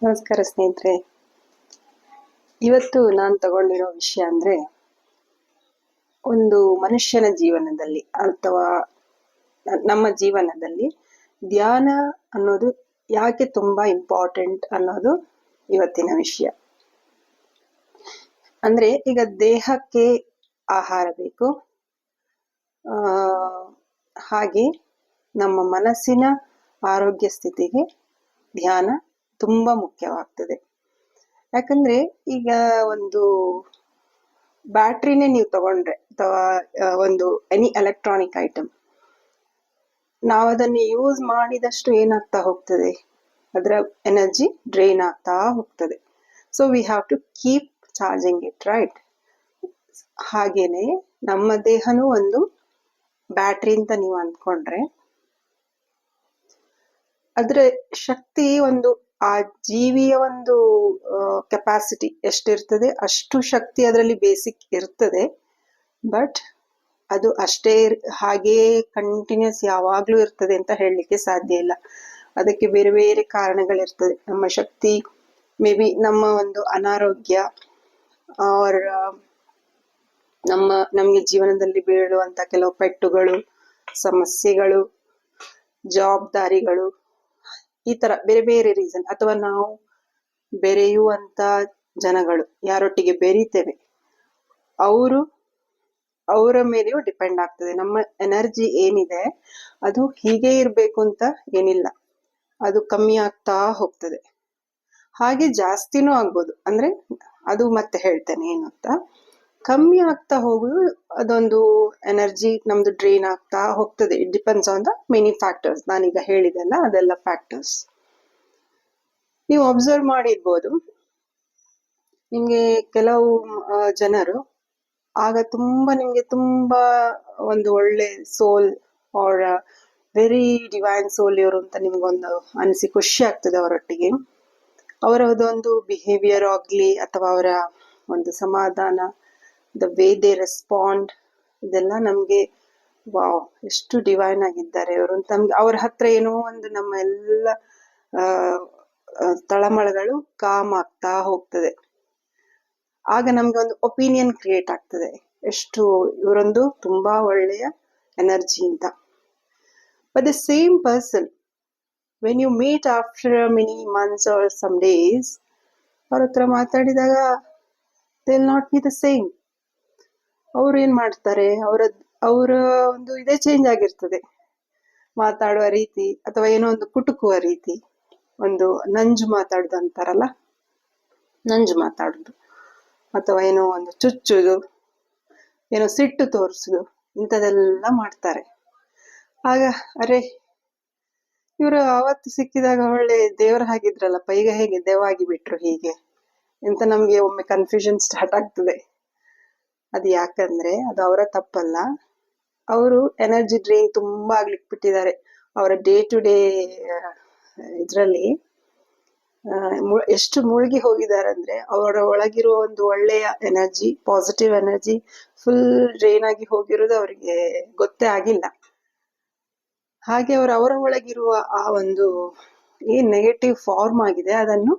ನಮಸ್ಕಾರ ಸ್ನೇಹಿತರೆ. ಇವತ್ತು ನಾನು ತಗೊಂಡಿರೋ ವಿಷಯ ಅಂದ್ರೆ, ಒಂದು ಮನುಷ್ಯನ ಜೀವನದಲ್ಲಿ ಅಥವಾ ನಮ್ಮ ಜೀವನದಲ್ಲಿ ಧ್ಯಾನ ಅನ್ನೋದು ಯಾಕೆ ತುಂಬಾ ಇಂಪಾರ್ಟೆಂಟ್ ಅನ್ನೋದು ಇವತ್ತಿನ ವಿಷಯ. ಅಂದ್ರೆ ಈಗ ದೇಹಕ್ಕೆ ಆಹಾರ ಬೇಕು, ಹಾಗೆ ನಮ್ಮ ಮನಸ್ಸಿನ ಆರೋಗ್ಯ ಸ್ಥಿತಿಗೆ ಧ್ಯಾನ ತುಂಬಾ ಮುಖ್ಯವಾಗ್ತದೆ. ಯಾಕಂದ್ರೆ ಈಗ ಒಂದು ಬ್ಯಾಟ್ರಿನೇ ನೀವು ತಗೊಂಡ್ರೆ ಅಥವಾ ಒಂದು ಎನಿ ಎಲೆಕ್ಟ್ರಾನಿಕ್ ಐಟಮ್, ನಾವು ಅದನ್ನು ಯೂಸ್ ಮಾಡಿದಷ್ಟು ಏನಾಗ್ತಾ ಹೋಗ್ತದೆ, ಅದರ ಎನರ್ಜಿ ಡ್ರೈನ್ ಆಗ್ತಾ ಹೋಗ್ತದೆ. So we have to keep charging it, right? ಹಾಗೇನೆ ನಮ್ಮ ದೇಹನೂ ಒಂದು ಬ್ಯಾಟ್ರಿ ಅಂತ ನೀವು ಅಂದ್ಕೊಂಡ್ರೆ, ಅದ್ರ ಶಕ್ತಿ ಒಂದು ಆ ಜೀವಿಯ ಒಂದು ಕೆಪಾಸಿಟಿ ಎಷ್ಟಿರ್ತದೆ ಅಷ್ಟು ಶಕ್ತಿ ಅದರಲ್ಲಿ ಬೇಸಿಕ್ ಇರ್ತದೆ. ಬಟ್ ಅದು ಅಷ್ಟೇ ಹಾಗೇ ಕಂಟಿನ್ಯೂಸ್ ಯಾವಾಗ್ಲೂ ಇರ್ತದೆ ಅಂತ ಹೇಳಲಿಕ್ಕೆ ಸಾಧ್ಯ ಇಲ್ಲ. ಅದಕ್ಕೆ ಬೇರೆ ಬೇರೆ ಕಾರಣಗಳಿರ್ತದೆ. ನಮ್ಮ ಶಕ್ತಿ ಮೇ ಬಿ ನಮ್ಮ ಒಂದು ಅನಾರೋಗ್ಯ ಆರ್ ನಮ್ಗೆ ಜೀವನದಲ್ಲಿ ಬೀಳುವಂತ ಕೆಲವು ಪೆಟ್ಟುಗಳು, ಸಮಸ್ಯೆಗಳು, ಜವಾಬ್ದಾರಿಗಳು, ಈ ತರ ಬೇರೆ ಬೇರೆ ರೀಸನ್, ಅಥವಾ ನಾವು ಬೆರೆಯುವಂತ ಜನಗಳು, ಯಾರೊಟ್ಟಿಗೆ ಬೆರೀತೇವೆ ಅವರ ಮೇಲೆಯೂ ಡಿಪೆಂಡ್ ಆಗ್ತದೆ. ನಮ್ಮ ಎನರ್ಜಿ ಏನಿದೆ ಅದು ಹೀಗೆ ಇರ್ಬೇಕು ಅಂತ ಏನಿಲ್ಲ, ಅದು ಕಮ್ಮಿ ಆಗ್ತಾ ಹೋಗ್ತದೆ. ಹಾಗೆ ಜಾಸ್ತಿನೂ ಆಗ್ಬೋದು. ಅಂದ್ರೆ ಅದು ಮತ್ತೆ ಹೇಳ್ತೇನೆ ಏನು ಅಂತ. ಕಮ್ಮಿ ಆಗ್ತಾ ಹೋಗುದು ಅದೊಂದು ಎನರ್ಜಿ ನಮ್ದು ಡ್ರೈನ್ ಆಗ್ತಾ ಹೋಗ್ತದೆ. It depends on the many factors. ನಾನೀಗ ಹೇಳಿದೆಲ್ಲ ಅದೆಲ್ಲ ಫ್ಯಾಕ್ಟರ್ಸ್. ನೀವು ಅಬ್ಸರ್ವ್ ಮಾಡಿರ್ಬೋದು, ನಿಮ್ಗೆ ಕೆಲವು ಜನರು ಆಗ ನಿಮ್ಗೆ ತುಂಬಾ ಒಂದು ಒಳ್ಳೆ ಸೋಲ್ ಆರ್ ವೆರಿ ಡಿವೈನ್ ಸೋಲ್ ಇವರು ಅಂತ ನಿಮ್ಗೊಂದು ಅನಿಸಿ ಖುಷಿ ಆಗ್ತದೆ ಅವರೊಟ್ಟಿಗೆ. ಅವರದೊಂದು ಬಿಹೇವಿಯರ್ ಆಗ್ಲಿ ಅಥವಾ ಅವರ ಒಂದು ಸಮಾಧಾನ, ದ ವೇ ದೇ ರೆಸ್ಪಾಂಡ್, ಇದೆಲ್ಲ ನಮ್ಗೆ ವಾವ್ ಎಷ್ಟು ಡಿವೈನ್ ಆಗಿದ್ದಾರೆ ಇವರು ಅಂತ ನಮ್ಗೆ ಅವ್ರ ಹತ್ರ ಏನೋ ಒಂದು ನಮ್ಮ ಎಲ್ಲ ತಳಮಳಗಳು ಕಾಮ್ ಆಗ್ತಾ ಹೋಗ್ತದೆ. ಆಗ ನಮ್ಗೆ ಒಂದು ಒಪಿನಿಯನ್ ಕ್ರಿಯೇಟ್ ಆಗ್ತದೆ, ಎಷ್ಟು ಇವರೊಂದು ತುಂಬಾ ಒಳ್ಳೆಯ ಎನರ್ಜಿ ಅಂತ. But the same person when you meet after many months or some days, ಅವ್ರ ಹತ್ರ ಮಾತಾಡಿದಾಗ they'll not be the same. ಅವ್ರು ಏನ್ ಮಾಡ್ತಾರೆ, ಅವರ ಒಂದು ಇದೇ ಚೇಂಜ್ ಆಗಿರ್ತದೆ. ಮಾತಾಡುವ ರೀತಿ ಅಥವಾ ಏನೋ ಒಂದು ಕುಟುಕುವ ರೀತಿ, ಒಂದು ನಂಜು ಮಾತಾಡುದು ಅಂತಾರಲ್ಲ, ನಂಜು ಮಾತಾಡುದು, ಅಥವಾ ಏನೋ ಒಂದು ಚುಚ್ಚುದು, ಏನೋ ಸಿಟ್ಟು ತೋರಿಸುದು, ಇಂಥದೆಲ್ಲ ಮಾಡ್ತಾರೆ. ಆಗ ಅರೆ ಇವರು ಅವತ್ತು ಸಿಕ್ಕಿದಾಗ ಒಳ್ಳೆ ದೇವರ ಹಾಗಿದ್ರಲ್ಲಪ್ಪ, ಈಗ ಹೇಗೆ ದೆವ್ವಾಗಿ ಬಿಟ್ರು ಹೀಗೆ ಅಂತ ನಮ್ಗೆ ಒಮ್ಮೆ ಕನ್ಫ್ಯೂಷನ್ ಸ್ಟಾರ್ಟ್ ಆಗ್ತದೆ. ಅದು ಯಾಕಂದ್ರೆ ಅದು ಅವರ ತಪ್ಪಲ್ಲ. ಅವರು ಎನರ್ಜಿ ಡ್ರೈನ್ ತುಂಬಾ ಆಗ್ಲಿಕ್ಕೆ ಬಿಟ್ಟಿದ್ದಾರೆ. ಅವರ ಡೇ ಟು ಡೇ ಇದ್ರಲ್ಲಿ ಎಷ್ಟು ಮುಳುಗಿ ಹೋಗಿದ್ದಾರೆ ಅಂದ್ರೆ, ಅವರ ಒಳಗಿರುವ ಒಂದು ಒಳ್ಳೆಯ energy, positive energy full drain ಆಗಿ ಹೋಗಿರೋದು ಅವರಿಗೆ ಗೊತ್ತೇ ಆಗಿಲ್ಲ. ಹಾಗೆ ಅವರ ಒಳಗಿರುವ ಆ ಒಂದು ಏನ್ ನೆಗೆಟಿವ್ ಫಾರ್ಮ್ ಆಗಿದೆ ಅದನ್ನು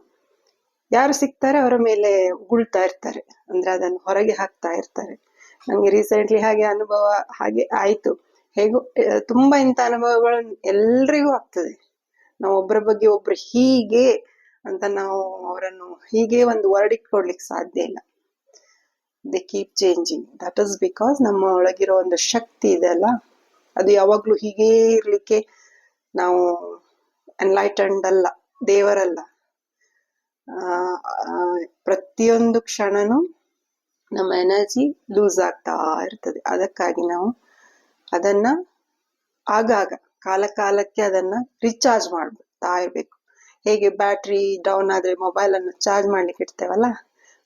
ಯಾರು ಸಿಗ್ತಾರೆ ಅವರ ಮೇಲೆ ಉಗುಳ್ತಾ ಇರ್ತಾರೆ, ಅಂದ್ರೆ ಅದನ್ನು ಹೊರಗೆ ಹಾಕ್ತಾ ಇರ್ತಾರೆ. ನಮ್ಗೆ ರೀಸೆಂಟ್ಲಿ ಹಾಗೆ ಅನುಭವ ಹಾಗೆ ಆಯ್ತು. ಹೇಗೂ ತುಂಬಾ ಇಂಥ ಅನುಭವಗಳು ಎಲ್ರಿಗೂ ಆಗ್ತದೆ. ನಾವು ಒಬ್ಬರ ಬಗ್ಗೆ ಒಬ್ರು ಹೀಗೆ ಅಂತ ನಾವು ಅವರನ್ನು ಹೀಗೆ ಒಂದು ವರ್ಡಿಗೆ ಕೊಡ್ಲಿಕ್ಕೆ ಸಾಧ್ಯ ಇಲ್ಲ. They keep changing. That is because ನಮ್ಮ ಒಳಗಿರೋ ಒಂದು ಶಕ್ತಿ ಇದೆ ಅಲ್ಲ, ಅದು ಯಾವಾಗ್ಲೂ ಹೀಗೇ ಇರ್ಲಿಕ್ಕೆ ನಾವು ಎನ್ಲೈಟನ್ಡ್ ಅಲ್ಲ, ದೇವರಲ್ಲ. ಪ್ರತಿಯೊಂದು ಕ್ಷಣನೂ ನಮ್ಮ ಎನರ್ಜಿ ಲೂಸ್ ಆಗ್ತಾ ಇರ್ತದೆ. ಅದಕ್ಕಾಗಿ ನಾವು ಅದನ್ನ ಆಗಾಗ ಕಾಲ ಕಾಲಕ್ಕೆ ಅದನ್ನ ರೀಚಾರ್ಜ್ ಮಾಡ್ತಾ ಇರ್ಬೇಕು. ಹೇಗೆ ಬ್ಯಾಟ್ರಿ ಡೌನ್ ಆದ್ರೆ ಮೊಬೈಲ್ ಅನ್ನು ಚಾರ್ಜ್ ಮಾಡ್ಲಿಕ್ಕೆ ಇಡ್ತೇವಲ್ಲ,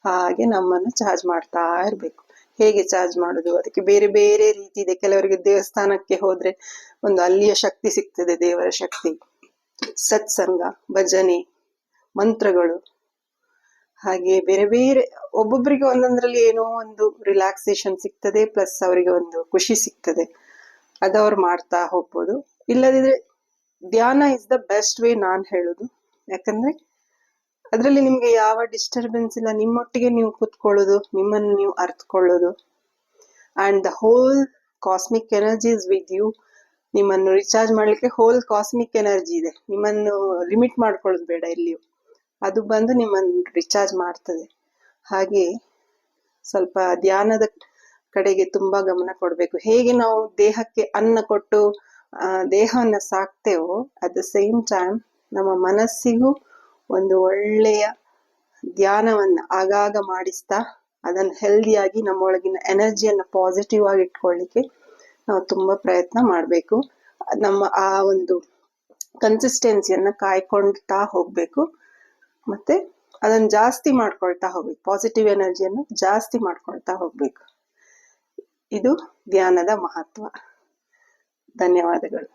ಹಾಗೆ ನಮ್ಮನ್ನು ಚಾರ್ಜ್ ಮಾಡ್ತಾ ಇರ್ಬೇಕು. ಹೇಗೆ ಚಾರ್ಜ್ ಮಾಡುದು, ಅದಕ್ಕೆ ಬೇರೆ ಬೇರೆ ರೀತಿ ಇದೆ. ಕೆಲವರಿಗೆ ದೇವಸ್ಥಾನಕ್ಕೆ ಹೋದ್ರೆ ಒಂದು ಅಲ್ಲಿಯ ಶಕ್ತಿ ಸಿಗ್ತದೆ, ದೇವರ ಶಕ್ತಿ, ಸತ್ಸಂಗ, ಭಜನೆ, ಮಂತ್ರಗಳು, ಹಾಗೆ ಬೇರೆ ಬೇರೆ ಒಬ್ಬೊಬ್ಬರಿಗೆ ಒಂದೊಂದ್ರಲ್ಲಿ ಏನೋ ಒಂದು ರಿಲ್ಯಾಕ್ಸೇಷನ್ ಸಿಗ್ತದೆ, ಪ್ಲಸ್ ಅವರಿಗೆ ಒಂದು ಖುಷಿ ಸಿಗ್ತದೆ. ಅದವ್ರು ಮಾಡ್ತಾ ಹೋಗ್ಬೋದು. ಇಲ್ಲದಿದ್ರೆ ಧ್ಯಾನ ಇಸ್ ದ ಬೆಸ್ಟ್ ವೇ ನಾನ್ ಹೇಳುದು. ಯಾಕಂದ್ರೆ ಅದರಲ್ಲಿ ನಿಮ್ಗೆ ಯಾವ ಡಿಸ್ಟರ್ಬೆನ್ಸ್ ಇಲ್ಲ, ನಿಮ್ಮೊಟ್ಟಿಗೆ ನೀವು ಕೂತ್ಕೊಳ್ಳೋದು, ನಿಮ್ಮನ್ನು ನೀವು ಅರ್ಥಕೊಳ್ಳೋದು. And the whole cosmic energy is with you. ನಿಮ್ಮನ್ನು ರಿಚಾರ್ಜ್ ಮಾಡ್ಲಿಕ್ಕೆ ಹೋಲ್ ಕಾಸ್ಮಿಕ್ ಎನರ್ಜಿ ಇದೆ, ನಿಮ್ಮನ್ನು ಲಿಮಿಟ್ ಮಾಡ್ಕೊಳ್ಳೋದು ಬೇಡ ಎಲ್ಲಿಯೂ, ಅದು ಬಂದು ನಿಮ್ಮನ್ನು ರಿಚಾರ್ಜ್ ಮಾಡ್ತದೆ. ಹಾಗೆ ಸ್ವಲ್ಪ ಧ್ಯಾನದ ಕಡೆಗೆ ತುಂಬಾ ಗಮನ ಕೊಡಬೇಕು. ಹೇಗೆ ನಾವು ದೇಹಕ್ಕೆ ಅನ್ನ ಕೊಟ್ಟು ದೇಹವನ್ನ ಸಾಕ್ತೇವೋ, ಅಟ್ ದ ಸೇಮ್ ಟೈಮ್ ನಮ್ಮ ಮನಸ್ಸಿಗೂ ಒಂದು ಒಳ್ಳೆಯ ಧ್ಯಾನವನ್ನ ಆಗಾಗ ಮಾಡಿಸ್ತಾ ಅದನ್ನು ಹೆಲ್ದಿಯಾಗಿ ನಮ್ಮೊಳಗಿನ ಎನರ್ಜಿಯನ್ನು ಪಾಸಿಟಿವ್ ಆಗಿ ಇಟ್ಕೊಳ್ಳಿಕ್ಕೆ ನಾವು ತುಂಬಾ ಪ್ರಯತ್ನ ಮಾಡಬೇಕು. ನಮ್ಮ ಆ ಒಂದು ಕನ್ಸಿಸ್ಟೆನ್ಸಿಯನ್ನ ಕಾಯ್ಕೊಳ್ತಾ ಹೋಗ್ಬೇಕು, ಮತ್ತೆ ಅದನ್ನು ಜಾಸ್ತಿ ಮಾಡ್ಕೊಳ್ತಾ ಹೋಗ್ಬೇಕು, ಪಾಸಿಟಿವ್ ಎನರ್ಜಿಯನ್ನು ಜಾಸ್ತಿ ಮಾಡ್ಕೊಳ್ತಾ ಹೋಗ್ಬೇಕು. ಇದು ಧ್ಯಾನದ ಮಹತ್ವ. ಧನ್ಯವಾದಗಳು.